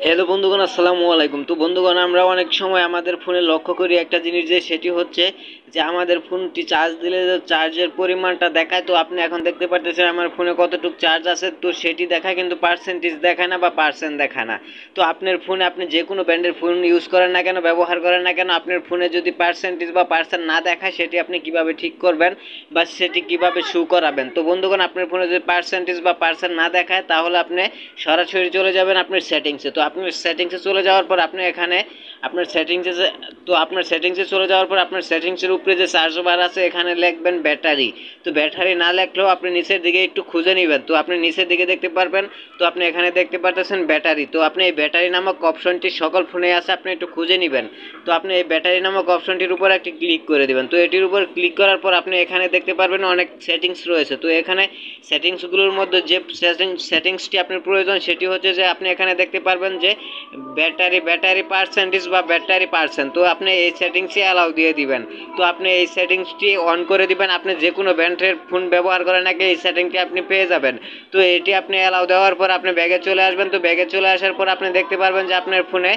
Hello বন্ধুগণ, আসসালামু আলাইকুম। তো বন্ধুগণ, আমরা অনেক সময় আমাদের ফোনে লক্ষ্য করি একটা জিনিস, যে সেটি হচ্ছে যে আমাদের ফোনটি চার্জ দিলে যে চার্জের পরিমাণটা দেখায়। তো আপনি এখন দেখতে পারতেছেন আমার ফোনে কতটুকু চার্জ আছে, তো সেটি দেখায় কিন্তু পার্সেন্টেজ দেখায় না বা পার্সেন্ট দেখায় না। তো আপনার ফোনে আপনি যে কোনো ব্র্যান্ডের ফোন ইউজ করেন না কেন, ব্যবহার করেন না কেন, আপনার ফোনে যদি পার্সেন্টেজ বা পার্সেন্ট না দেখায়, সেটি আপনি কিভাবে ঠিক করবেন বা সেটি কিভাবে শো করাবেন। তো বন্ধুগণ, আপনার ফোনে যদি পার্সেন্টেজ বা পার্সেন্ট না দেখায়, তাহলে আপনি সরাসরি চলে যাবেন আপনার সেটিংসে। তো আপনার সেটিংসে চলে যাওয়ার পর আপনি এখানে আপনার সেটিংসে আপনার সেটিংসে চলে যাওয়ার পর আপনার সেটিংসের উপরে যে সার্চ বার আছে, এখানে লিখবেন ব্যাটারি। তো ব্যাটারি না লিখলেও আপনি নিচের দিকে একটু খুঁজে নেবেন, তো আপনি নিচের দিকে দেখতে পারবেন। তো আপনি এখানে দেখতে পারতেছেন ব্যাটারি। তো আপনি এই ব্যাটারি নামক অপশনটি সকল ফোনে আছে, আপনি একটু খুঁজে নেবেন। তো আপনি এই ব্যাটারি নামক অপশনটির উপর একটি ক্লিক করে দেবেন। তো এটির উপর ক্লিক করার পর আপনি এখানে দেখতে পারবেন অনেক সেটিংস রয়েছে। তো এখানে সেটিংসগুলোর মধ্যে যে সেটিংসটি আপনার প্রয়োজন সেটি হচ্ছে যে আপনি এখানে দেখতে পারবেন যে ব্যাটারি পার্সেন্টেজ বা ব্যাটারি পার্সেন্ট। তো আপনি এই সেটিংসে অ্যালাউ দিয়ে দিবেন। তো আপনি এই সেটিংসটি অন করে দিবেন। আপনি যে কোনো ব্র্যান্ডের ফোন ব্যবহার করেন নাকি, এই সেটিংটি আপনি পেয়ে যাবেন। তো এটি আপনি অ্যালাউ দেওয়ার পর আপনি ব্যাগে চলে আসবেন। তো ব্যাগে চলে আসার পর আপনি দেখতে পারবেন যে আপনার ফোনে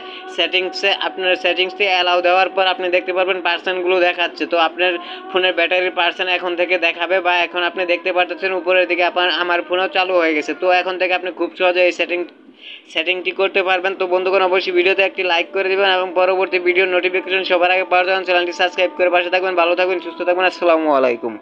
আপনার সেটিংসটি অ্যালাউ দেওয়ার পর আপনি দেখতে পারবেন পার্সেন্টগুলো দেখাচ্ছে। তো আপনার ফোনের ব্যাটারির পার্সেন্ট এখন থেকে দেখাবে, বা এখন আপনি দেখতে পাচ্ছেন উপরের দিকে আমার ফোনও চালু হয়ে গেছে। তো এখন থেকে আপনি খুব সহজে এই সেটিংটি করতে পারবেন। তো বন্ধুগণ, অবশ্যই ভিডিওতে একটি লাইক করে দিবেন এবং পরবর্তী ভিডিওর নোটিফিকেশন সবার আগে পাওয়ার জন্য চ্যানেলটি সাবস্ক্রাইব করে পাশে থাকবেন। ভালো থাকবেন, সুস্থ থাকবেন। আসসালামু আলাইকুম।